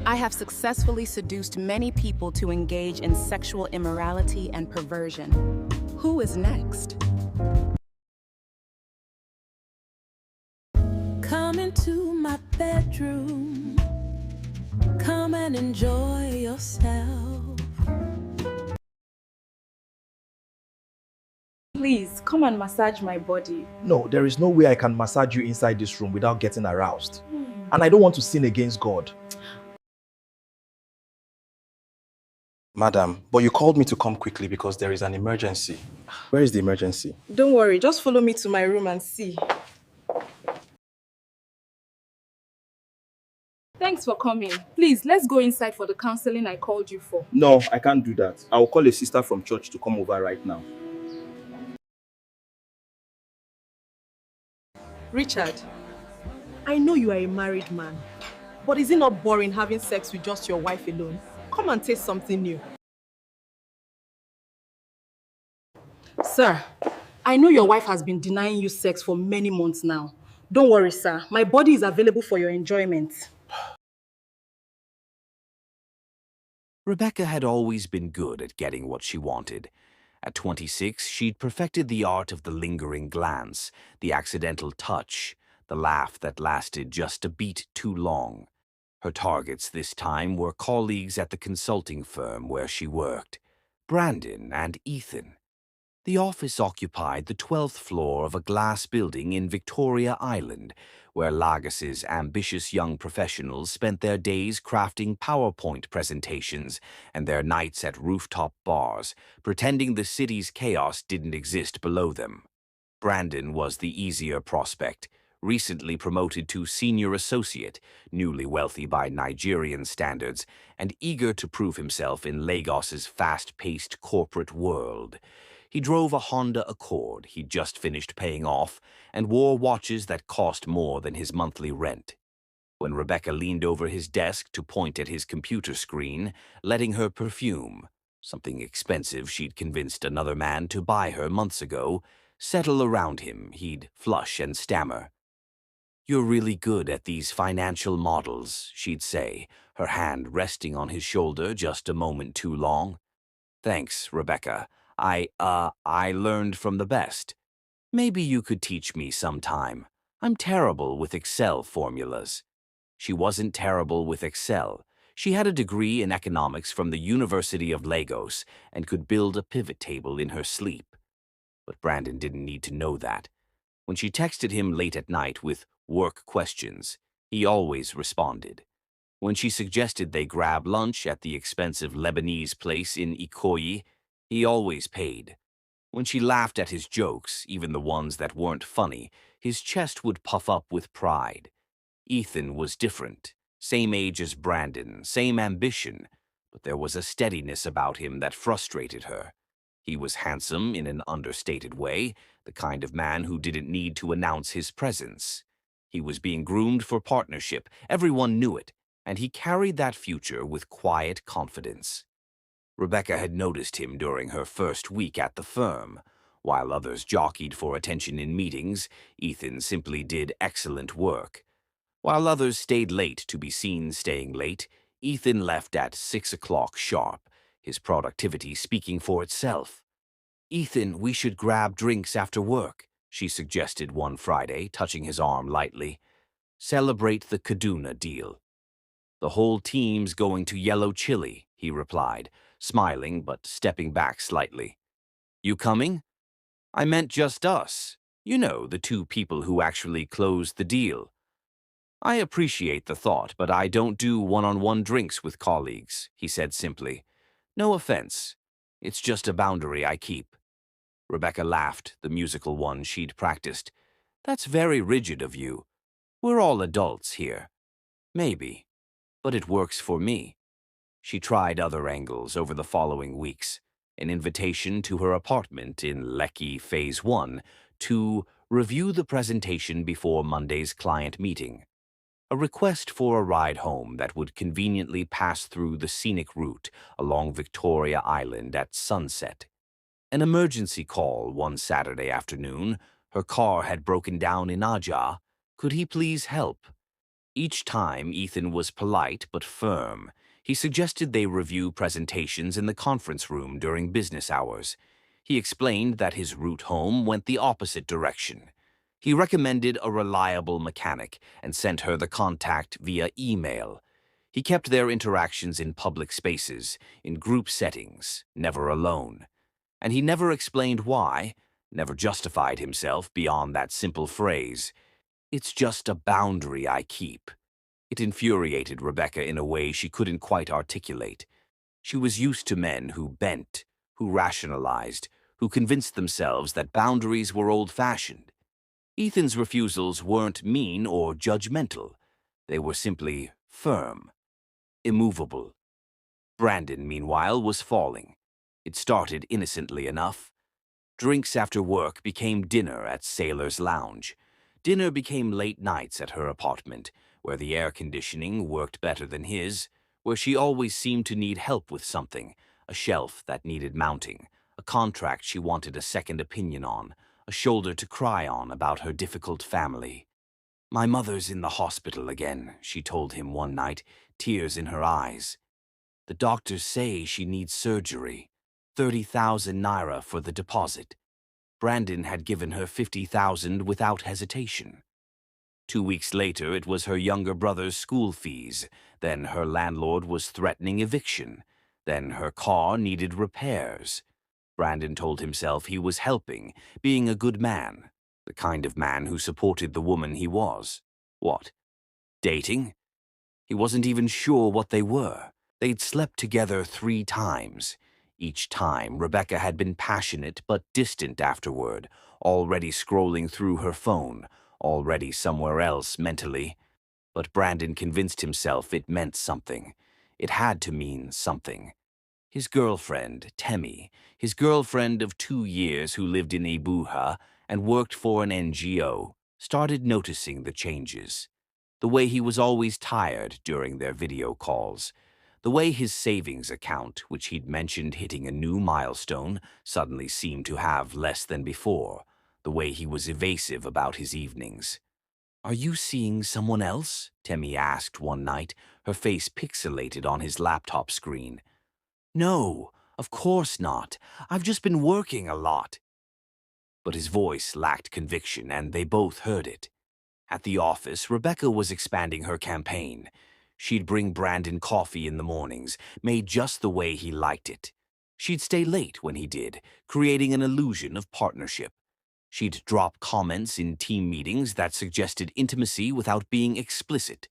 I have successfully seduced many people to engage in sexual immorality and perversion. Who is next? Come into my bedroom. Come and enjoy yourself. Please, come and massage my body. No, there is no way I can massage you inside this room without getting aroused. And I don't want to sin against God. Madam, but you called me to come quickly because there is an emergency. Where is the emergency? Don't worry, just follow me to my room and see. Thanks for coming. Please, let's go inside for the counseling I called you for. No, I can't do that. I will call a sister from church to come over right now. Richard, I know you are a married man, but is it not boring having sex with just your wife alone? Come and taste something new. Sir, I know your wife has been denying you sex for many months now. Don't worry, sir. My body is available for your enjoyment. Rebecca had always been good at getting what she wanted. At 26, she'd perfected the art of the lingering glance, the accidental touch, the laugh that lasted just a beat too long. Her targets this time were colleagues at the consulting firm where she worked, Brandon and Ethan. The office occupied the 12th floor of a glass building in Victoria Island, where Lagos's ambitious young professionals spent their days crafting PowerPoint presentations and their nights at rooftop bars, pretending the city's chaos didn't exist below them. Brandon was the easier prospect, recently promoted to senior associate, newly wealthy by Nigerian standards, and eager to prove himself in Lagos's fast-paced corporate world. He drove a Honda Accord he'd just finished paying off and wore watches that cost more than his monthly rent. When Rebecca leaned over his desk to point at his computer screen, letting her perfume, something expensive she'd convinced another man to buy her months ago, settle around him, he'd flush and stammer. "You're really good at these financial models," she'd say, her hand resting on his shoulder just a moment too long. "Thanks, Rebecca. I learned from the best. Maybe you could teach me sometime. I'm terrible with Excel formulas." She wasn't terrible with Excel. She had a degree in economics from the University of Lagos and could build a pivot table in her sleep. But Brandon didn't need to know that. When she texted him late at night with work questions, he always responded. When she suggested they grab lunch at the expensive Lebanese place in Ikoyi, he always paid. When she laughed at his jokes, even the ones that weren't funny, his chest would puff up with pride. Ethan was different. Same age as Brandon, same ambition, but there was a steadiness about him that frustrated her. He was handsome in an understated way, the kind of man who didn't need to announce his presence. He was being groomed for partnership, everyone knew it, and he carried that future with quiet confidence. Rebecca had noticed him during her first week at the firm. While others jockeyed for attention in meetings, Ethan simply did excellent work. While others stayed late to be seen staying late, Ethan left at 6 o'clock sharp, his productivity speaking for itself. "Ethan, we should grab drinks after work," she suggested one Friday, touching his arm lightly. "Celebrate the Kaduna deal." "The whole team's going to Yellow Chili," he replied, smiling but stepping back slightly. "You coming?" "I meant just us. You know, the two people who actually closed the deal." "I appreciate the thought, but I don't do one-on-one drinks with colleagues," he said simply. "No offense. It's just a boundary I keep." Rebecca laughed, the musical one she'd practiced. "That's very rigid of you. We're all adults here." "Maybe, but it works for me." She tried other angles over the following weeks. An invitation to her apartment in Lekki Phase 1 to review the presentation before Monday's client meeting. A request for a ride home that would conveniently pass through the scenic route along Victoria Island at sunset. An emergency call one Saturday afternoon. Her car had broken down in Aja. Could he please help? Each time, Ethan was polite but firm. He suggested they review presentations in the conference room during business hours. He explained that his route home went the opposite direction. He recommended a reliable mechanic and sent her the contact via email. He kept their interactions in public spaces, in group settings, never alone. And he never explained why, never justified himself beyond that simple phrase, "It's just a boundary I keep." It infuriated Rebecca in a way she couldn't quite articulate. She was used to men who bent, who rationalized, who convinced themselves that boundaries were old-fashioned. Ethan's refusals weren't mean or judgmental. They were simply firm, immovable. Brandon, meanwhile, was falling. It started innocently enough. Drinks after work became dinner at Sailor's Lounge. Dinner became late nights at her apartment, where the air conditioning worked better than his, where she always seemed to need help with something, a shelf that needed mounting, a contract she wanted a second opinion on, a shoulder to cry on about her difficult family. "My mother's in the hospital again," she told him one night, tears in her eyes. "The doctors say she needs surgery. 30,000 naira for the deposit." Brandon had given her 50,000 without hesitation. 2 weeks later, it was her younger brother's school fees. Then her landlord was threatening eviction. Then her car needed repairs. Brandon told himself he was helping, being a good man, the kind of man who supported the woman he was. What? Dating? He wasn't even sure what they were. They'd slept together 3 times. Each time, Rebecca had been passionate but distant afterward, already scrolling through her phone, already somewhere else mentally. But Brandon convinced himself it meant something. It had to mean something. His girlfriend, Temi, his girlfriend of 2 years who lived in Ibuha and worked for an NGO, started noticing the changes. The way he was always tired during their video calls. The way his savings account, which he'd mentioned hitting a new milestone, suddenly seemed to have less than before. The way he was evasive about his evenings. "Are you seeing someone else?" Temi asked one night, her face pixelated on his laptop screen. "No, of course not. I've just been working a lot." But his voice lacked conviction, and they both heard it. At the office, Rebecca was expanding her campaign. She'd bring Brandon coffee in the mornings, made just the way he liked it. She'd stay late when he did, creating an illusion of partnership. She'd drop comments in team meetings that suggested intimacy without being explicit.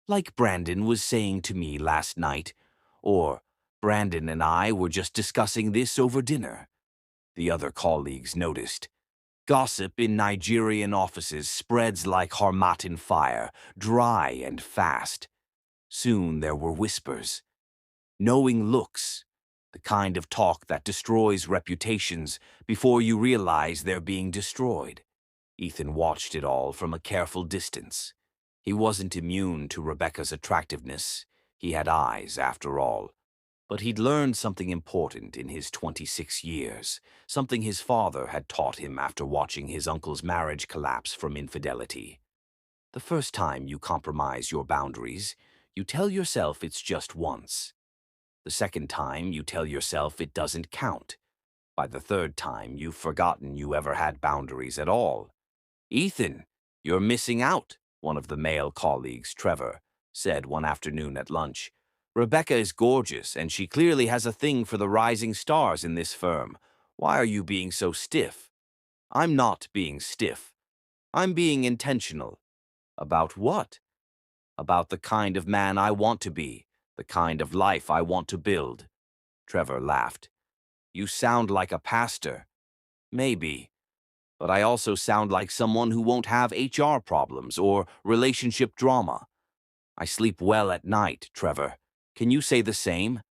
Like Brandon was saying to me last night, or "Brandon and I were just discussing this over dinner." The other colleagues noticed. Gossip in Nigerian offices spreads like Harmattan fire, dry and fast. Soon there were whispers. Knowing looks, the kind of talk that destroys reputations before you realize they're being destroyed. Ethan watched it all from a careful distance. He wasn't immune to Rebecca's attractiveness. He had eyes, after all. But he'd learned something important in his 26 years, something his father had taught him after watching his uncle's marriage collapse from infidelity. The first time you compromise your boundaries, you tell yourself it's just once. The second time, you tell yourself it doesn't count. By the third time, you've forgotten you ever had boundaries at all. "Ethan, you're missing out," one of the male colleagues, Trevor, said one afternoon at lunch. "Rebecca is gorgeous, and she clearly has a thing for the rising stars in this firm. Why are you being so stiff?" "I'm not being stiff. I'm being intentional." "About what?" "About the kind of man I want to be, the kind of life I want to build." Trevor laughed. "You sound like a pastor." "Maybe. But I also sound like someone who won't have HR problems or relationship drama. I sleep well at night, Trevor. Can you say the same?"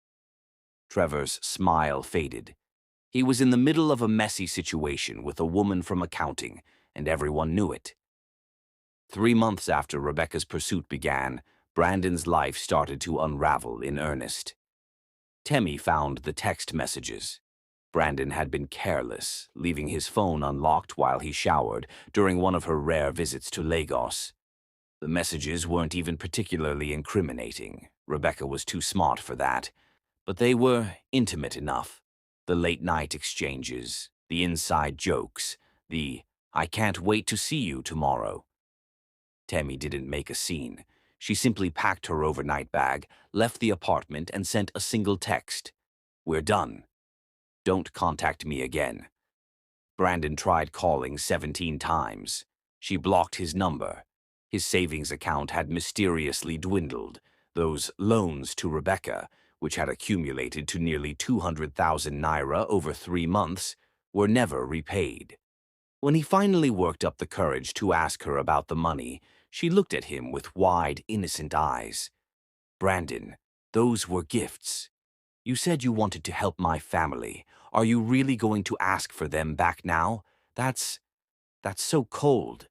Trevor's smile faded. He was in the middle of a messy situation with a woman from accounting, and everyone knew it. 3 months after Rebecca's pursuit began, Brandon's life started to unravel in earnest. Temi found the text messages. Brandon had been careless, leaving his phone unlocked while he showered during one of her rare visits to Lagos. The messages weren't even particularly incriminating. Rebecca was too smart for that. But they were intimate enough. The late-night exchanges, the inside jokes, the "I can't wait to see you tomorrow." Tammy didn't make a scene. She simply packed her overnight bag, left the apartment, and sent a single text. "We're done. Don't contact me again." Brandon tried calling 17 times. She blocked his number. His savings account had mysteriously dwindled. Those loans to Rebecca, which had accumulated to nearly 200,000 naira over 3 months, were never repaid. When he finally worked up the courage to ask her about the money, she looked at him with wide, innocent eyes. "Brandon, those were gifts. You said you wanted to help my family. Are you really going to ask for them back now? That's so cold."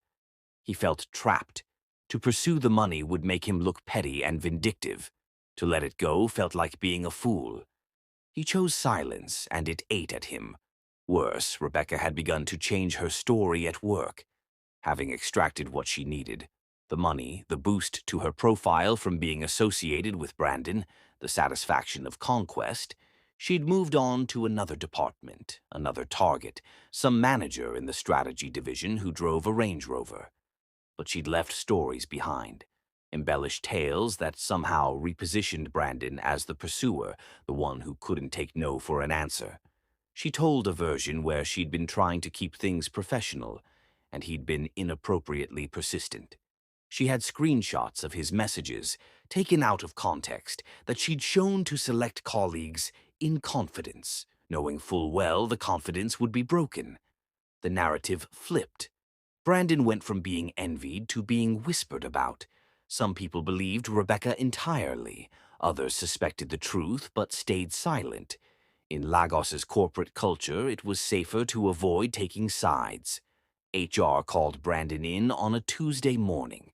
He felt trapped. To pursue the money would make him look petty and vindictive. To let it go felt like being a fool. He chose silence, and it ate at him. Worse, Rebecca had begun to change her story at work. Having extracted what she needed, the money, the boost to her profile from being associated with Brandon, the satisfaction of conquest, she'd moved on to another department, another target, some manager in the strategy division who drove a Range Rover. But she'd left stories behind, embellished tales that somehow repositioned Brandon as the pursuer, the one who couldn't take no for an answer. She told a version where she'd been trying to keep things professional, and he'd been inappropriately persistent. She had screenshots of his messages, taken out of context, that she'd shown to select colleagues in confidence, knowing full well the confidence would be broken. The narrative flipped. Brandon went from being envied to being whispered about. Some people believed Rebecca entirely. Others suspected the truth but stayed silent. In Lagos's corporate culture, it was safer to avoid taking sides. HR called Brandon in on a Tuesday morning.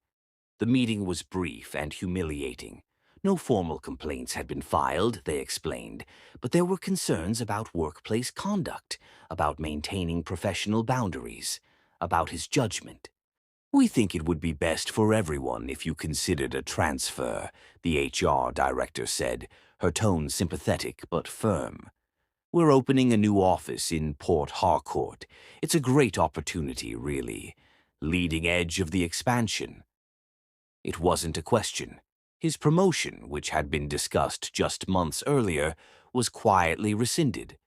The meeting was brief and humiliating. No formal complaints had been filed, they explained, but there were concerns about workplace conduct, about maintaining professional boundaries, about his judgment. "We think it would be best for everyone if you considered a transfer," the HR director said, her tone sympathetic but firm. "We're opening a new office in Port Harcourt. It's a great opportunity, really. Leading edge of the expansion." It wasn't a question. His promotion, which had been discussed just months earlier, was quietly rescinded.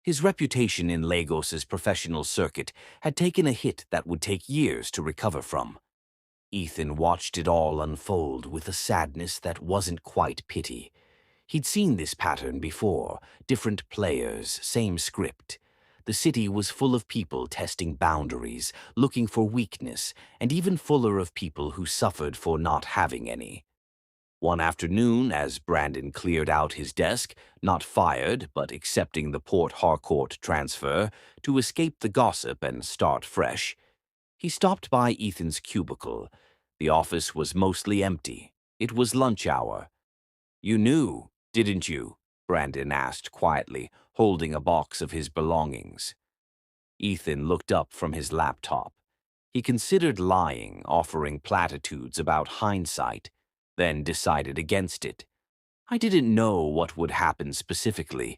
His reputation in Lagos's professional circuit had taken a hit that would take years to recover from. Ethan watched it all unfold with a sadness that wasn't quite pity. He'd seen this pattern before, different players, same script. The city was full of people testing boundaries, looking for weakness, and even fuller of people who suffered for not having any. One afternoon, as Brandon cleared out his desk, not fired, but accepting the Port Harcourt transfer to escape the gossip and start fresh, he stopped by Ethan's cubicle. The office was mostly empty. It was lunch hour. "You knew, didn't you?" Brandon asked quietly, holding a box of his belongings. Ethan looked up from his laptop. He considered lying, offering platitudes about hindsight, then decided against it. "I didn't know what would happen specifically,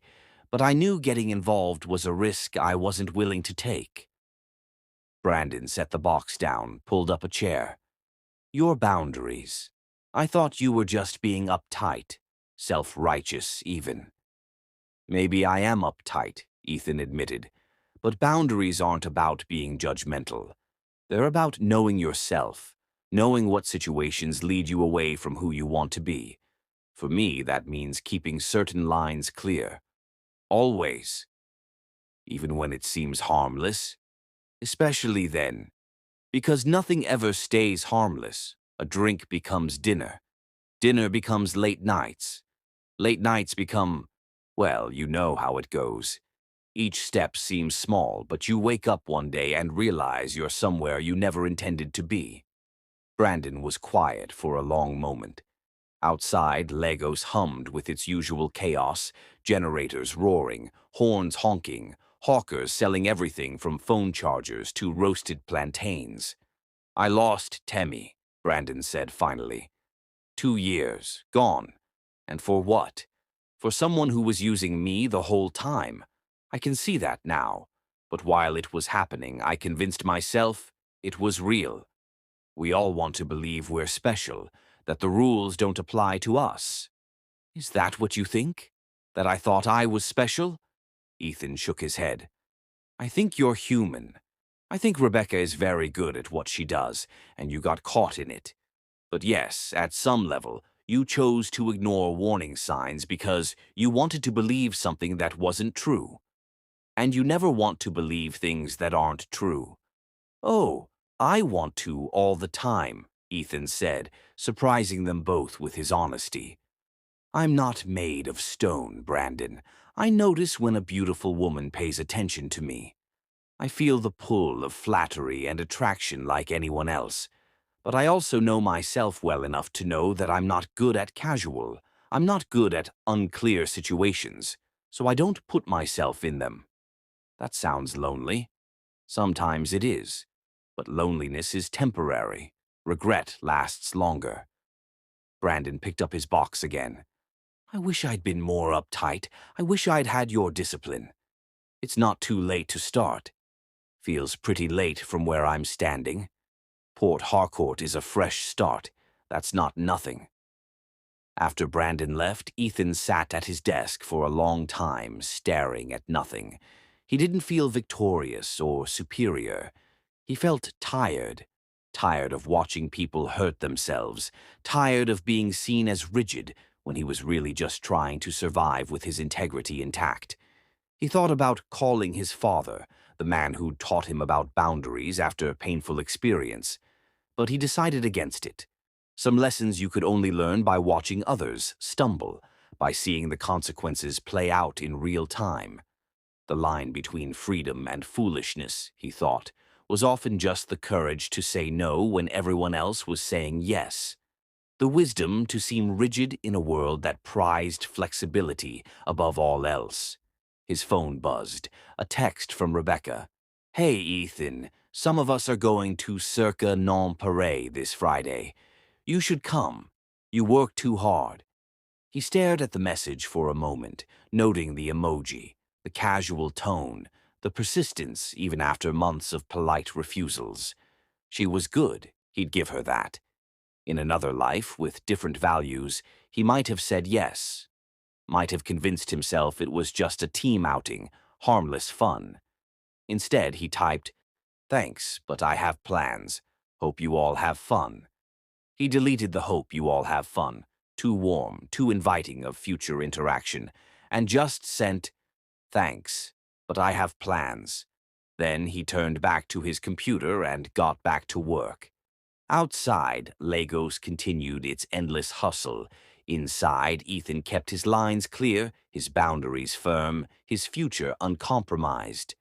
but I knew getting involved was a risk I wasn't willing to take." Brandon set the box down, pulled up a chair. "Your boundaries. I thought you were just being uptight, self-righteous even." "Maybe I am uptight," Ethan admitted, "but boundaries aren't about being judgmental. They're about knowing yourself, knowing what situations lead you away from who you want to be. For me, that means keeping certain lines clear. Always. Even when it seems harmless. Especially then. Because nothing ever stays harmless. A drink becomes dinner. Dinner becomes late nights. Late nights become, well, you know how it goes. Each step seems small, but you wake up one day and realize you're somewhere you never intended to be." Brandon was quiet for a long moment. Outside, Lagos hummed with its usual chaos, generators roaring, horns honking, hawkers selling everything from phone chargers to roasted plantains. "I lost Temi," Brandon said finally. 2 years, gone. And for what? For someone who was using me the whole time. I can see that now. But while it was happening, I convinced myself it was real. We all want to believe we're special, that the rules don't apply to us. Is that what you think? That I thought I was special? Ethan shook his head. I think you're human. I think Rebecca is very good at what she does, and you got caught in it. But yes, at some level, you chose to ignore warning signs because you wanted to believe something that wasn't true. And you never want to believe things that aren't true. Oh, I want to all the time, Ethan said, surprising them both with his honesty. I'm not made of stone, Brandon. I notice when a beautiful woman pays attention to me. I feel the pull of flattery and attraction like anyone else. But I also know myself well enough to know that I'm not good at casual. I'm not good at unclear situations, so I don't put myself in them. That sounds lonely. Sometimes it is. But loneliness is temporary. Regret lasts longer. Brandon picked up his box again. I wish I'd been more uptight. I wish I'd had your discipline. It's not too late to start. Feels pretty late from where I'm standing. Port Harcourt is a fresh start. That's not nothing. After Brandon left, Ethan sat at his desk for a long time, staring at nothing. He didn't feel victorious or superior. He felt tired. Tired of watching people hurt themselves. Tired of being seen as rigid when he was really just trying to survive with his integrity intact. He thought about calling his father, the man who'd taught him about boundaries after a painful experience. But he decided against it. Some lessons you could only learn by watching others stumble, by seeing the consequences play out in real time. The line between freedom and foolishness, he thought, was often just the courage to say no when everyone else was saying yes. The wisdom to seem rigid in a world that prized flexibility above all else. His phone buzzed, a text from Rebecca. Hey, Ethan, some of us are going to Cirque Nonpareil this Friday. You should come. You work too hard. He stared at the message for a moment, noting the emoji, the casual tone, the persistence even after months of polite refusals. She was good, he'd give her that. In another life, with different values, he might have said yes. Might have convinced himself it was just a team outing, harmless fun. Instead, he typed, Thanks, but I have plans. Hope you all have fun. He deleted the hope you all have fun, too warm, too inviting of future interaction, and just sent, Thanks, but I have plans. Then he turned back to his computer and got back to work. Outside, Lagos continued its endless hustle. Inside, Ethan kept his lines clear, his boundaries firm, his future uncompromised.